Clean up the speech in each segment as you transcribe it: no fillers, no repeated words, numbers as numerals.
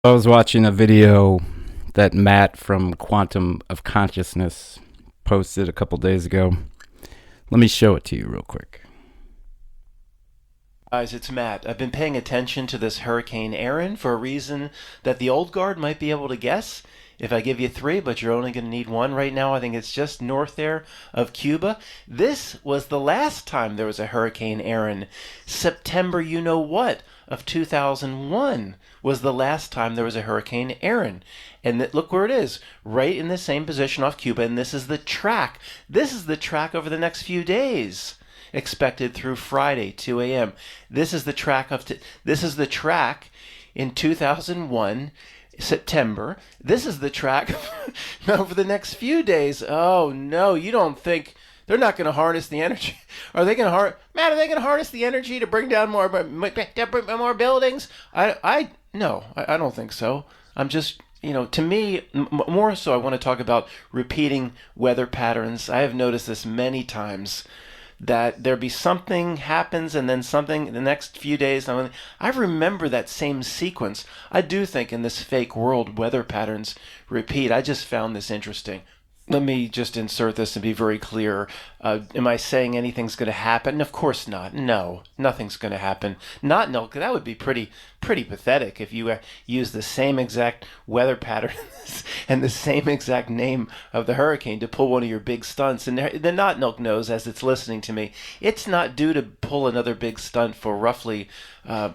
I was watching a video that Matt from Quantum of Consciousness posted a couple days ago. Let me show it to you real quick. Guys, it's Matt. I've been paying attention to this Hurricane Erin for a reason that the old guard might be able to guess if I give you three, but you're only going to need one right now. I think it's just north there of Cuba. This was the last time there was a Hurricane Erin. September, you know what, of 2001 was the last time there was a Hurricane Erin. And look where it is, right in the same position off Cuba, and this is the track. This is the track over the next few days, expected through Friday, 2 a.m. This is the track in 2001, September. This is the track over the next few days. Oh no, you don't think they're not going to harness the energy? Are they going to Matt? Are they going to harness the energy to bring down more buildings? I don't think so. I'm just, to me, more so I want to talk about repeating weather patterns. I have noticed this many times, that there be something happens and then something in the next few days. I remember that same sequence. I do think in this fake world, weather patterns repeat. I just found this interesting. Let me just insert this and be very clear. Am I saying anything's going to happen? Of course not. No, nothing's going to happen. No, that would be pretty pathetic if you use the same exact weather pattern and the same exact name of the hurricane to pull one of your big stunts. And the Not Milk knows, as it's listening to me, it's not due to pull another big stunt for roughly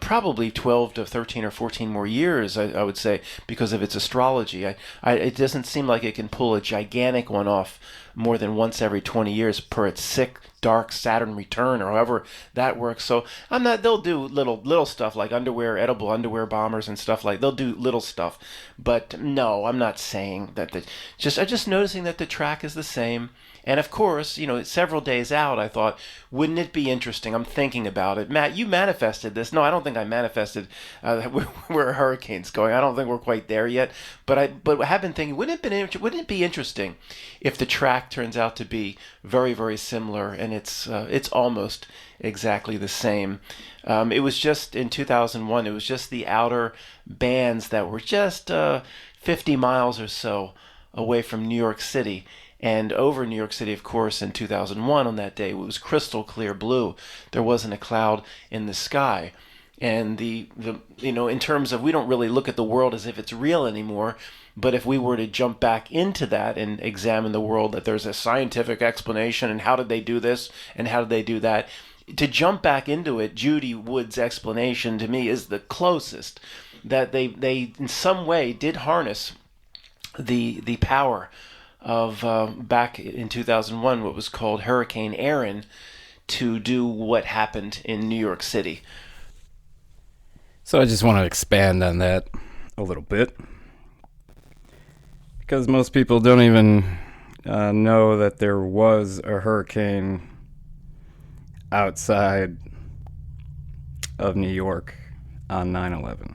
probably 12 to 13 or 14 more years, I would say, because of its astrology. It doesn't seem like it can pull a gigantic one off more than once every 20 years per its sick, dark Saturn return, or however that works. So they'll do little stuff like edible underwear bombers and stuff like. They'll do little stuff, but no, I'm not saying that. I'm just noticing that the track is the same. And of course, several days out, I thought, wouldn't it be interesting? I'm thinking about it. Matt, you manifested this. No, I don't think I manifested where a hurricane's going. I don't think we're quite there yet. But I have been thinking, wouldn't it be interesting if the track turns out to be very, very similar, and it's almost exactly the same. It was just in 2001. It was just the outer bands that were just 50 miles or so away from New York City. And over New York City, of course, in 2001 on that day, it was crystal clear blue. There wasn't a cloud in the sky. And in terms of, we don't really look at the world as if it's real anymore. But if we were to jump back into that and examine the world, that there's a scientific explanation, and how did they do this and how did they do that? To jump back into it, Judy Wood's explanation to me is the closest, that they in some way did harness the power of back in 2001, what was called Hurricane Erin, to do what happened in New York City. So I just want to expand on that a little bit, because most people don't even know that there was a hurricane outside of New York on 9/11.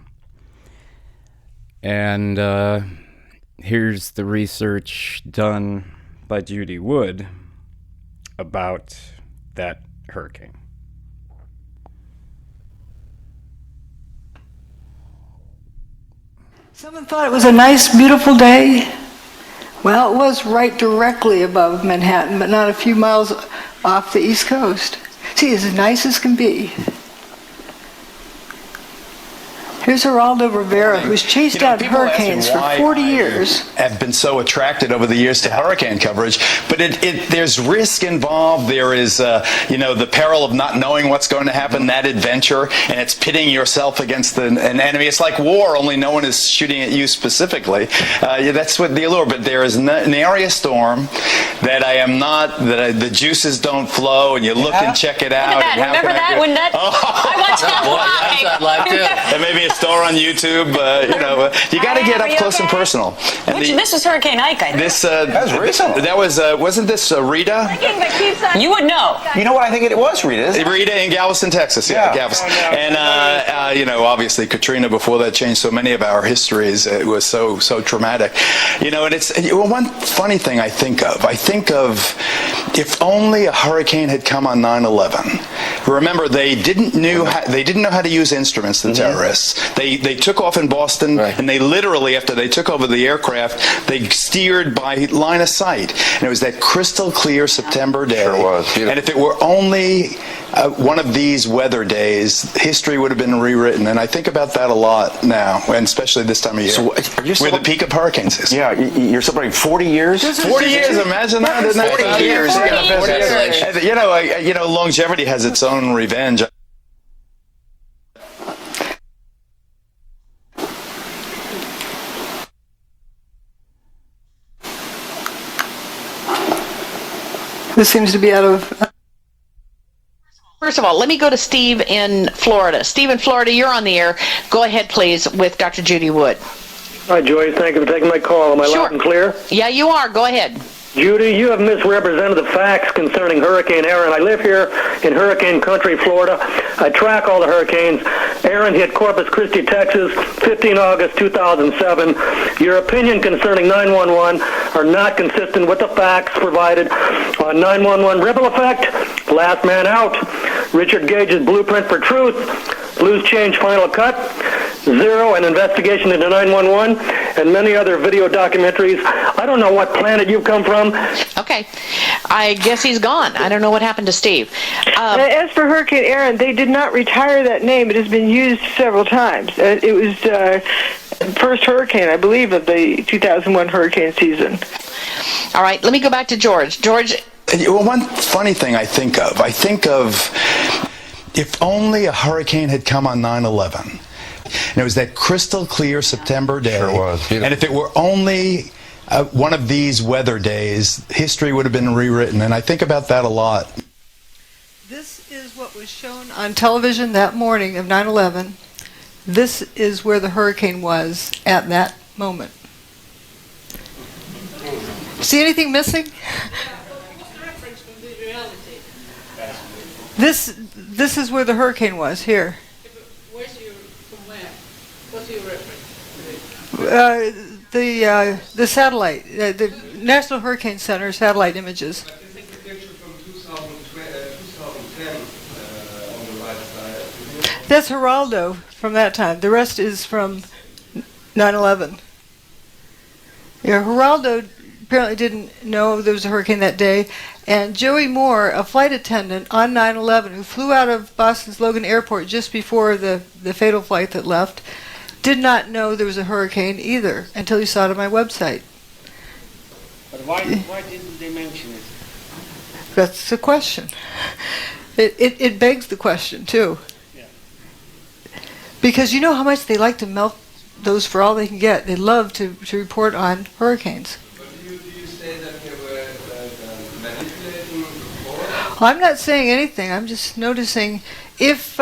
And here's the research done by Judy Wood about that hurricane. Someone thought it was a nice, beautiful day. Well, it was right directly above Manhattan, but not a few miles off the East Coast. See, it's as nice as can be. Here's Geraldo Rivera, who's chased out hurricanes for 40 years. Have been so attracted over the years to hurricane coverage, but there's risk involved. There is, the peril of not knowing what's going to happen, that adventure, and it's pitting yourself against an enemy. It's like war, only no one is shooting at you specifically. That's what the allure. But there is an area storm that the juices don't flow, and you look and check it out. Remember that? I watched that live too. And maybe a store on YouTube. You got to get up close and personal. And this was Hurricane Ike, I think. That was recent. That was wasn't this Rita? You would know. You know what? I think it was Rita. Isn't it? Rita in Galveston, Texas. Yeah, Galveston. And obviously Katrina before that changed so many of our histories. It was so traumatic. And it's one funny thing I think of. If only a hurricane had come on 9/11. Remember, they didn't know how to use instruments, the terrorists. They took off in Boston, Right. and they literally, after they took over the aircraft, they steered by line of sight. And it was that crystal clear September day. Sure was. Beautiful. And if it were only one of these weather days, history would have been rewritten. And I think about that a lot now, and especially this time of year. So, are you where the peak of hurricanes is. Yeah, you're celebrating 40 years? 40 years, imagine that. Isn't that 40 fabulous? years. 40 Yeah, Congratulations. And, you know, longevity has its own revenge. This seems to be out of. First of all, let me go to Steve in Florida. Steve in Florida, you're on the air. Go ahead, please, with Dr. Judy Wood. Hi, Joyce. Thank you for taking my call. Am I Sure. loud and clear? Yeah, you are. Go ahead. Judy, you have misrepresented the facts concerning Hurricane Erin. I live here in hurricane country, Florida. I track all the hurricanes. Erin hit Corpus Christi, Texas, 15 August 2007. Your opinion concerning 911 are not consistent with the facts provided on 911 ripple effect, last man out, Richard Gage's blueprint for truth, Blues Change Final Cut, Zero, an investigation into 911, and many other video documentaries. I don't know what planet you've come from. Okay. I guess he's gone. I don't know what happened to Steve. As for Hurricane Erin, they did not retire that name. It has been used several times. It was first hurricane, I believe, of the 2001 hurricane season. All right. Let me go back to George. George. Well, one funny thing I think of if only a hurricane had come on 9/11. And it was that crystal clear September day. Sure was. Beautiful. And if it were only one of these weather days, history would have been rewritten. And I think about that a lot. This is what was shown on television that morning of 9/11. This is where the hurricane was at that moment. See anything missing? This is where the hurricane was, here. The satellite, the National Hurricane Center satellite images. That's Geraldo from that time. The rest is from 9/11. Yeah, Geraldo apparently didn't know there was a hurricane that day, and Joey Moore, a flight attendant on 9/11 who flew out of Boston's Logan Airport just before the fatal flight that left, did not know there was a hurricane either until he saw it on my website. But why didn't they mention it? That's the question. It begs the question, too. Yeah. Because you know how much they like to milk those for all they can get. They love to report on hurricanes. But do you say that they were manipulating reports? I'm not saying anything. I'm just noticing if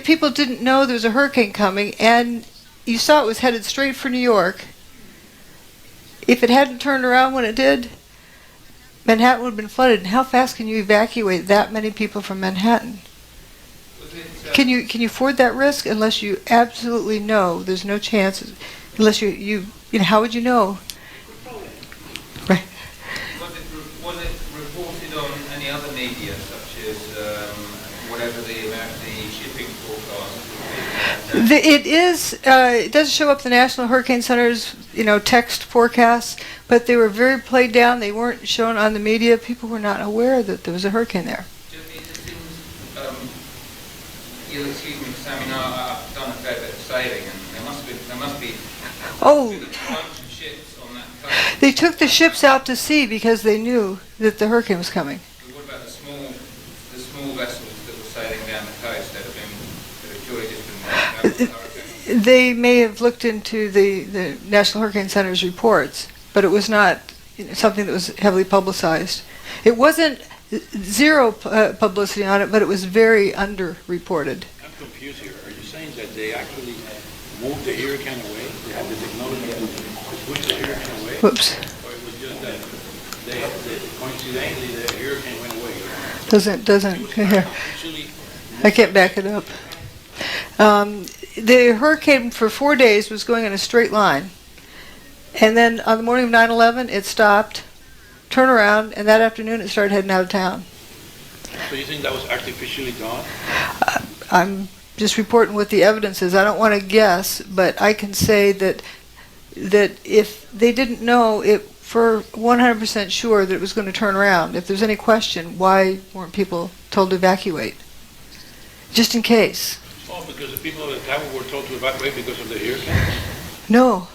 people didn't know there was a hurricane coming and you saw it was headed straight for New York, if it hadn't turned around when it did, Manhattan would have been flooded. And how fast can you evacuate that many people from Manhattan? Can you afford that risk unless you absolutely know there's no chance? Unless you know, how would you know? Right. Was it reported on any other media, such as whatever the shipping forecast? It is. It doesn't show up in the National Hurricane Center's, text forecasts, but they were very played down. They weren't shown on the media. People were not aware that there was a hurricane there. It seems, you'll excuse me, because I've done a fair bit of sailing, and there must be Oh, a bunch of ships on that coast. they took the ships out to sea because they knew that the hurricane was coming. But what about the small vessels that were sailing down the coast that have purely just been wiped out by the hurricane? They may have looked into the National Hurricane Center's reports, but it was not something that was heavily publicized. It wasn't zero publicity on it, but it was very underreported. I'm confused here. Are you saying that they actually moved the hurricane away? They had the technology to push the hurricane away? Whoops. Or it was just that coincidentally the hurricane went away? Doesn't. Here. Actually, I can't back it up. The hurricane for 4 days was going in a straight line. And then on the morning of 9/11, it stopped, turned around, and that afternoon it started heading out of town. so you think that was artificially done? I'm just reporting what the evidence is. I don't want to guess, but I can say that if they didn't know it for 100% sure that it was going to turn around, if there's any question, why weren't people told to evacuate? Just in case. Oh, because the people at the tower were told to evacuate because of the hurricane? No,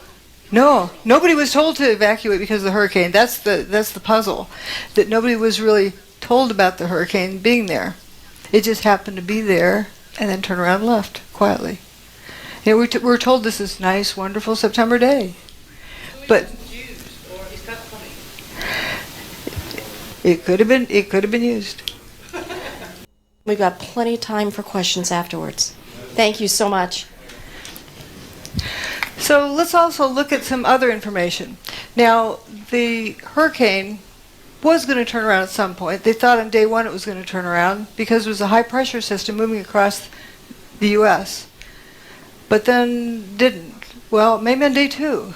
nobody was told to evacuate because of the hurricane. That's the puzzle, that nobody was really told about the hurricane being there. It just happened to be there, and then turned around and left quietly. You know, we're told this is nice, wonderful September day, but it could have been used. We've got plenty of time for questions afterwards. Thank you so much. So let's also look at some other information. Now, the hurricane was going to turn around at some point. They thought on day one it was going to turn around because it was a high pressure system moving across the U.S. But then didn't. Well, maybe on day two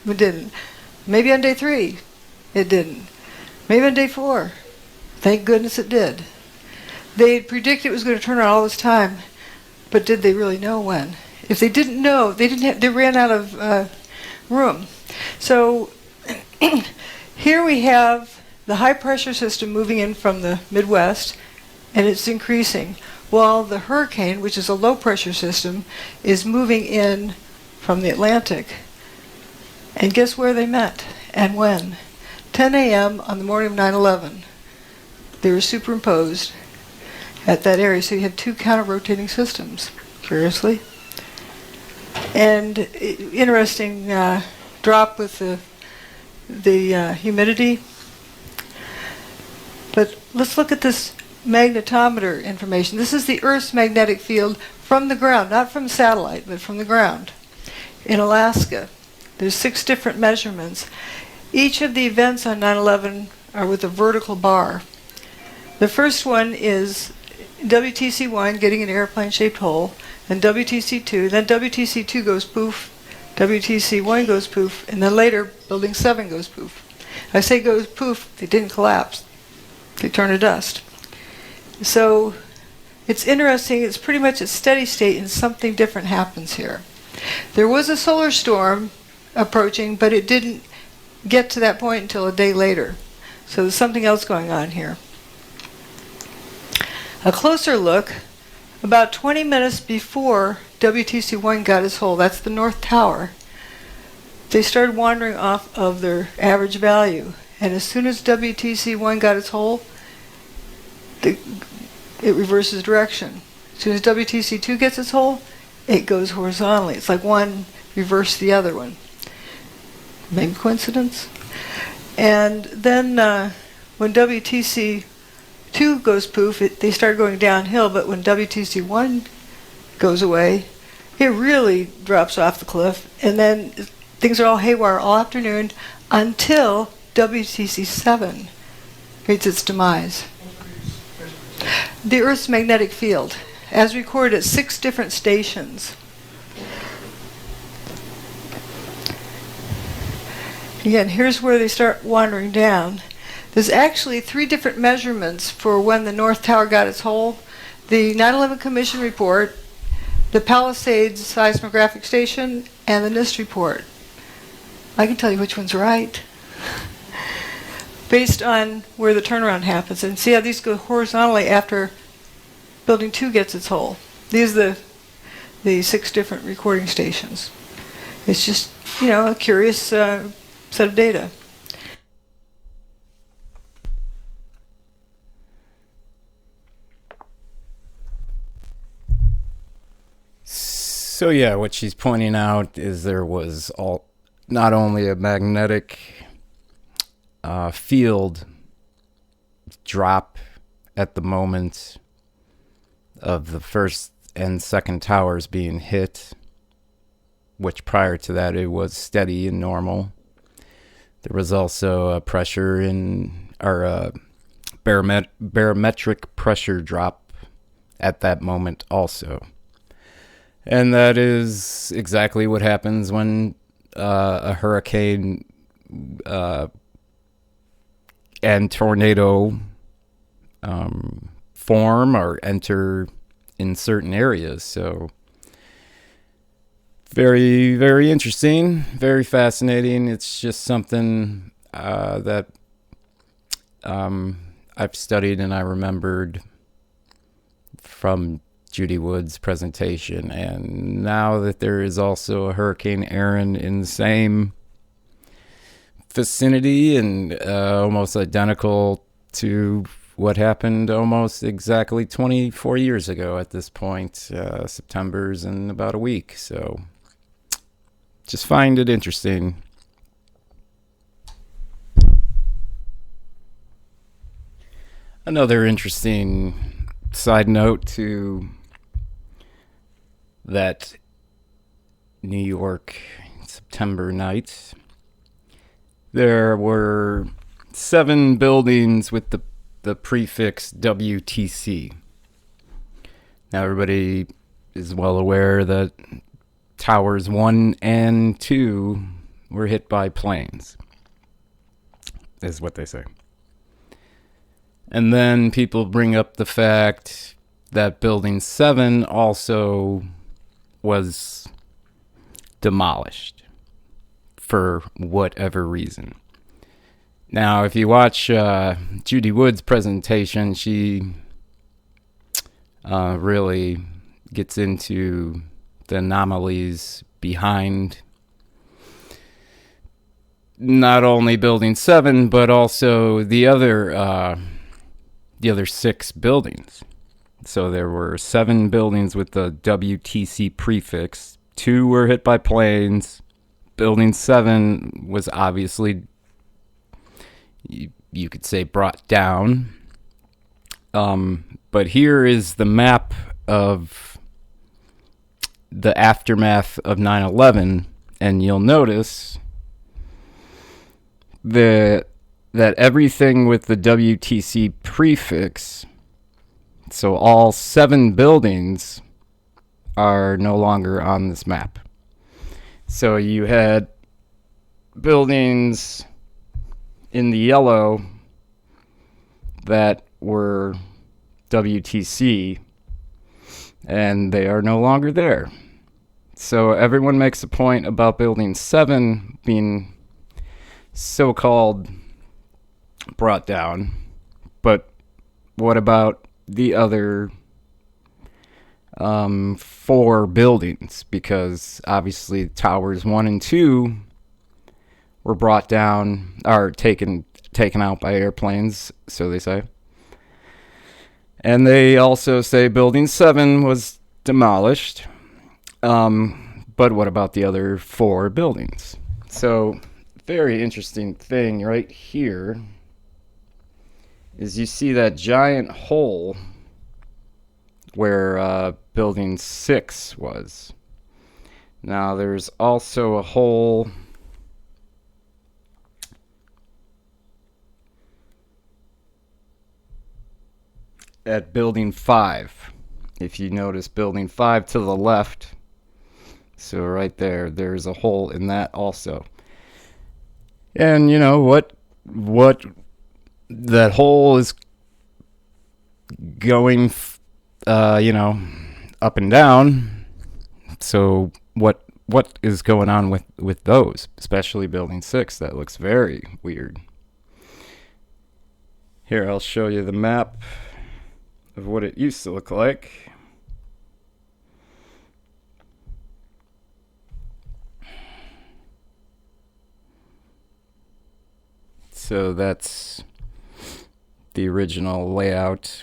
it didn't. Maybe on day three it didn't. Maybe on day four. Thank goodness it did. They predicted it was going to turn around all this time, but did they really know when? If they didn't know, they ran out of room. So here we have the high pressure system moving in from the Midwest, and it's increasing, while the hurricane, which is a low pressure system, is moving in from the Atlantic. And guess where they met and when? 10 a.m. on the morning of 9/11. They were superimposed at that area, so you have two counter-rotating systems, curiously. And interesting drop with the humidity. But let's look at this magnetometer information. This is the Earth's magnetic field from the ground, not from satellite, but from the ground in Alaska. There's 6 different measurements. Each of the events on 9/11 are with a vertical bar. The first one is WTC1 getting an airplane-shaped hole, then WTC2, then WTC2 goes poof, WTC1 goes poof, and then later Building 7 goes poof. I say goes poof, they didn't collapse. They turned to dust. So it's interesting, it's pretty much a steady state and something different happens here. There was a solar storm approaching, but it didn't get to that point until a day later. So there's something else going on here. A closer look, about 20 minutes before WTC1 got its hole, that's the North Tower, they started wandering off of their average value. And as soon as WTC1 got its hole, it reverses direction. As soon as WTC2 gets its hole, it goes horizontally. It's like one reversed the other one. Maybe coincidence? And then when WTC2 goes poof, they start going downhill, but when WTC1 goes away, it really drops off the cliff, and then things are all haywire all afternoon until WTC7 meets its demise. The Earth's magnetic field, as recorded at 6 different stations. Again, here's where they start wandering down. There's actually 3 different measurements for when the North Tower got its hole. The 9/11 Commission report, the Palisades seismographic station, and the NIST report. I can tell you which one's right, based on where the turnaround happens. And see how these go horizontally after Building 2 gets its hole. These are the 6 different recording stations. It's just, a curious set of data. So yeah, what she's pointing out is there was not only a magnetic field drop at the moment of the first and second towers being hit, which prior to that it was steady and normal. There was also a pressure barometric pressure drop at that moment also. And that is exactly what happens when a hurricane and tornado form or enter in certain areas. So very, very interesting, very fascinating. It's just something that I've studied and I remembered from Judy Wood's presentation. And now that there is also a Hurricane Erin in the same vicinity and almost identical to what happened almost exactly 24 years ago at this point. September's in about a week. So just find it interesting. Another interesting side note to that New York September night. There were 7 buildings with the prefix WTC. Now everybody is well aware that towers 1 and 2 were hit by planes, is what they say. And then people bring up the fact that building 7 also was demolished for whatever reason. Now, if you watch Judy Wood's presentation, she really gets into the anomalies behind not only building 7, but also the other 6 buildings. So there were 7 buildings with the WTC prefix. 2 were hit by planes. Building 7 was obviously, you could say, brought down. But here is the map of the aftermath of 9/11, and you'll notice that everything with the WTC prefix, so all 7 buildings, are no longer on this map. So you had buildings in the yellow that were WTC, and they are no longer there. So everyone makes a point about building 7 being so-called brought down, but what about the other 4 buildings? Because obviously towers 1 and 2 were brought down, or taken out by airplanes, so they say. And they also say building 7 was demolished. But what about the other 4 buildings? So very interesting thing right here is you see that giant hole where building 6 was. Now there's also a hole at building 5. If you notice building 5 to the left, so right there, there's a hole in that also. And you know what that hole is going up and down. So what is going on with those, especially building 6? That looks very weird. Here, I'll show you the map of what it used to look like. So that's the original layout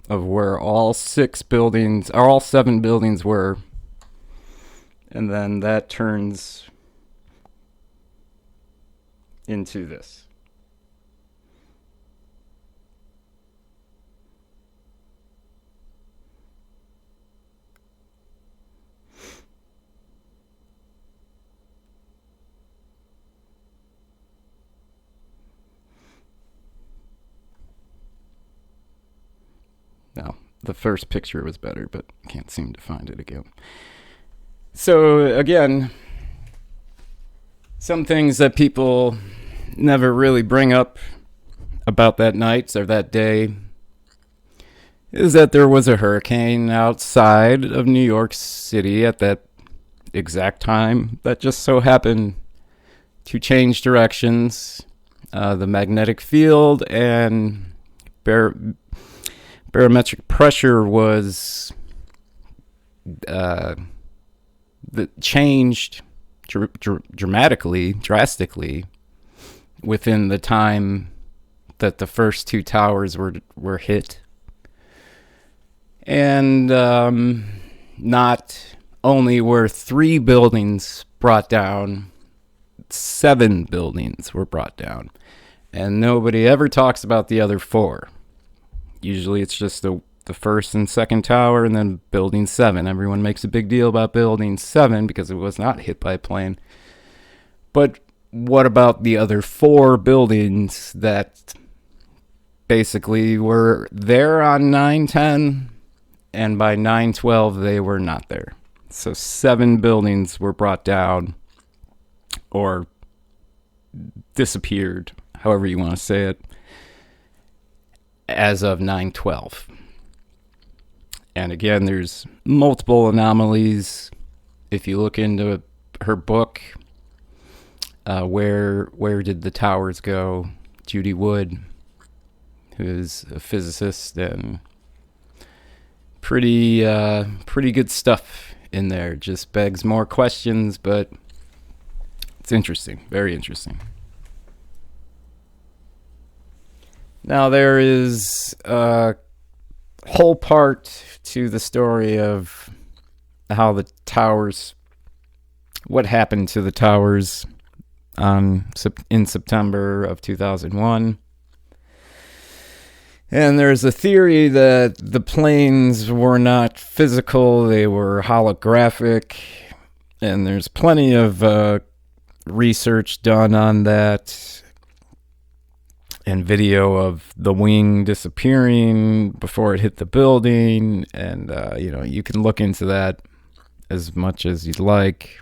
of where all 7 buildings were. And then that turns into this. Now, the first picture was better, but can't seem to find it again. So, again, some things that people never really bring up about that night or that day is that there was a hurricane outside of New York City at that exact time that just so happened to change directions. The magnetic field and barometric pressure was changed drastically within the time that the first two towers were hit. And not only were 3 buildings brought down, 7 buildings were brought down. And nobody ever talks about the other 4. Usually it's just the first and second tower and then building 7. Everyone makes a big deal about building 7 because it was not hit by a plane. But what about the other 4 buildings that basically were there on 9/10, and by 9/12 they were not there? So 7 buildings were brought down or disappeared, however you want to say it, as of 9/12. And again, there's multiple anomalies. If you look into her book, where did the towers go? Judy Wood, who is a physicist, and pretty good stuff in there. Just begs more questions, but it's interesting, very interesting. Now there is a whole part to the story of how the towers, what happened to the towers in September of 2001. And there's a theory that the planes were not physical, they were holographic. And there's plenty of research done on that, and video of the wing disappearing before it hit the building. And, you can look into that as much as you'd like.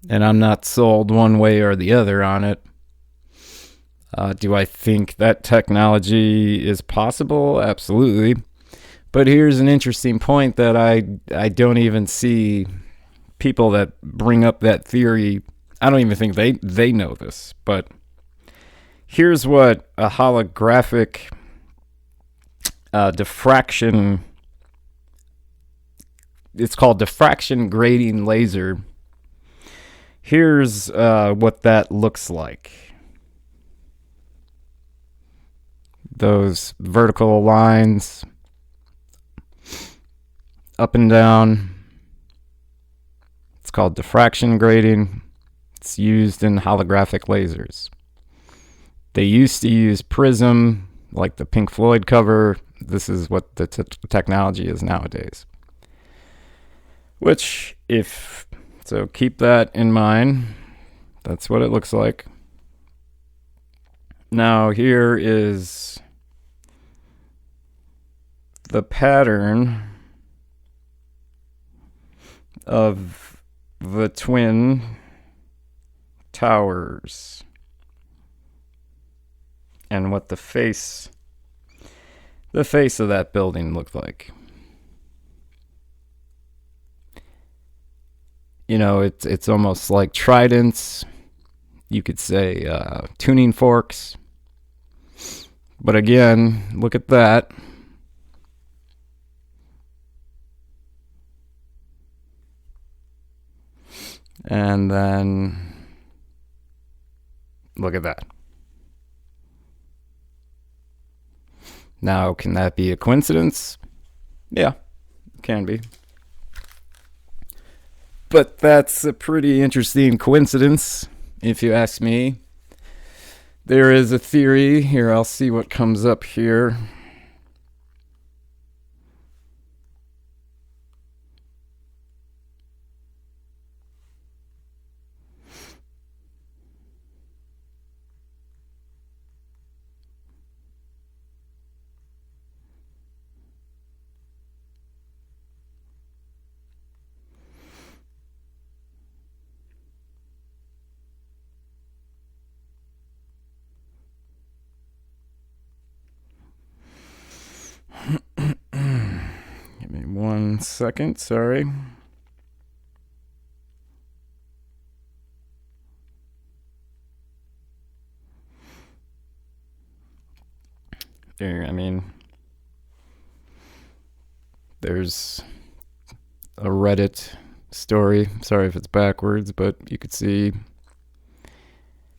And I'm not sold one way or the other on it. Do I think that technology is possible? Absolutely. But here's an interesting point that I don't even see people that bring up that theory. I don't even think they know this. But here's what a holographic diffraction, it's called diffraction grating laser. Here's what that looks like. Those vertical lines up and down. It's called diffraction grating. It's used in holographic lasers. They used to use prism, like the Pink Floyd cover. This is what the technology is nowadays. Which, so keep that in mind. That's what it looks like. Now here is the pattern of the twin towers and what the face of that building looked like. It's almost like tridents. You could say tuning forks. But again, look at that. And then look at that. Now, can that be a coincidence? Yeah, it can be. But that's a pretty interesting coincidence, if you ask me. There is a theory. Here, I'll see what comes up here. second, sorry. There, I mean, there's a Reddit story. Sorry if it's backwards, but you could see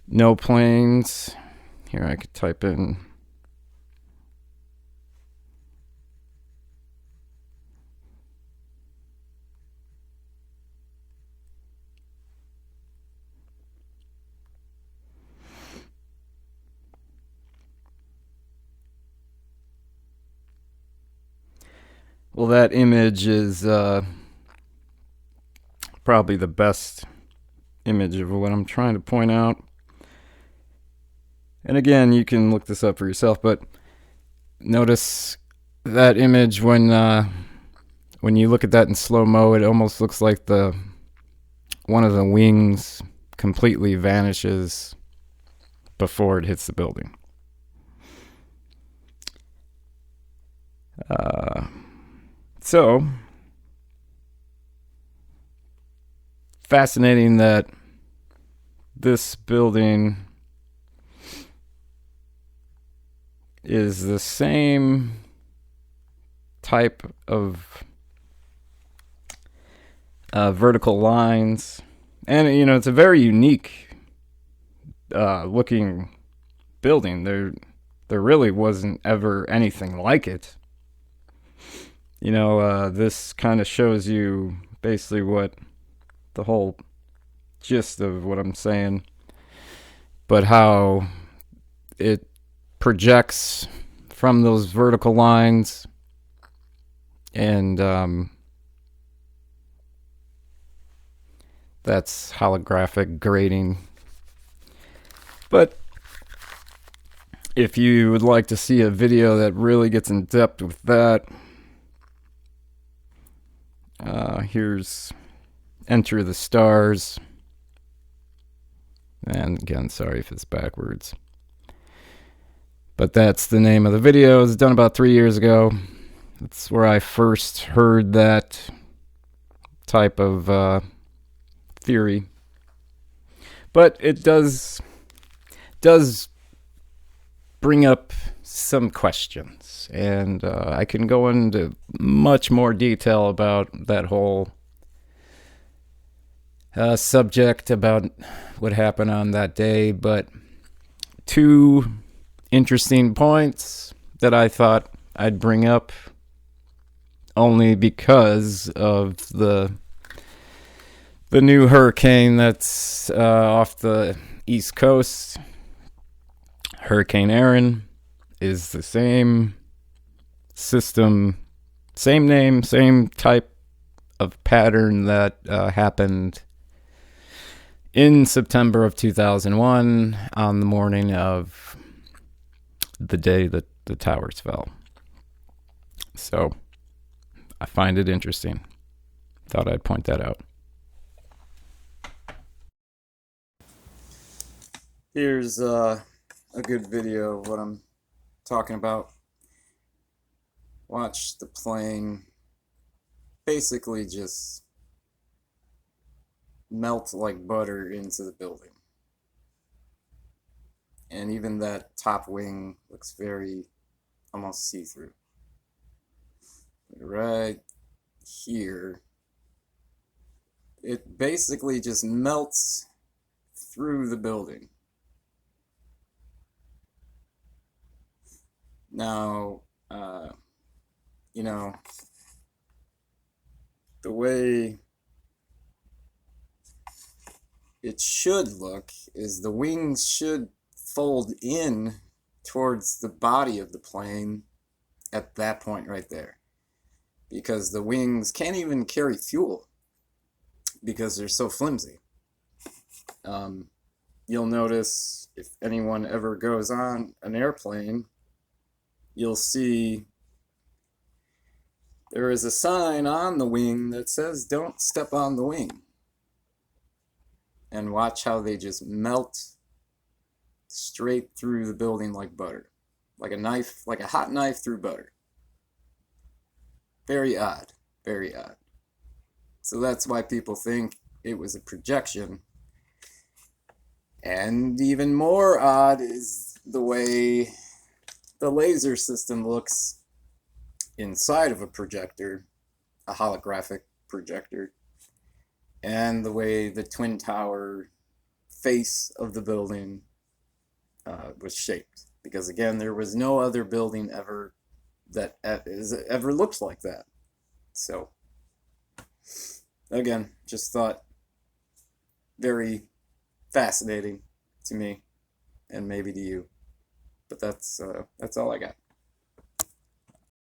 no planes. Here, I could type in. Well, that image is probably the best image of what I'm trying to point out. And again, you can look this up for yourself, but notice that image when you look at that in slow-mo, it almost looks like one of the wings completely vanishes before it hits the building. So, fascinating that this building is the same type of vertical lines, and it's a very unique looking building. There really wasn't ever anything like it. This kind of shows you basically what the whole gist of what I'm saying, but how it projects from those vertical lines, and that's holographic grading. But if you would like to see a video that really gets in depth with that, here's Enter the Stars. And again, sorry if it's backwards. But that's the name of the video. It was done about 3 years ago. That's where I first heard that type of theory. But it does bring up some questions. And I can go into much more detail about that whole subject, about what happened on that day. But two interesting points that I thought I'd bring up, only because of the new hurricane that's off the East Coast. Hurricane Erin is the same system, same name, same type of pattern that happened in September of 2001 on the morning of the day that the towers fell. So I find it interesting. Thought I'd point that out. Here's a good video of what I'm talking about. Watch the plane basically just melt like butter into the building. And even that top wing looks very almost see-through. Right here, it basically just melts through the building. Now, the way it should look is the wings should fold in towards the body of the plane at that point right there, because the wings can't even carry fuel because they're so flimsy. You'll notice if anyone ever goes on an airplane, you'll see there is a sign on the wing that says "Don't step on the wing." And watch how they just melt straight through the building like butter. Like a knife, like a hot knife through butter. Very odd. Very odd. So that's why people think it was a projection. And even more odd is the way the laser system looks inside of a projector, a holographic projector, and the way the Twin Tower face of the building was shaped. Because again, there was no other building ever that ever looks like that. So, again, just thought very fascinating to me, and maybe to you. But that's all I got.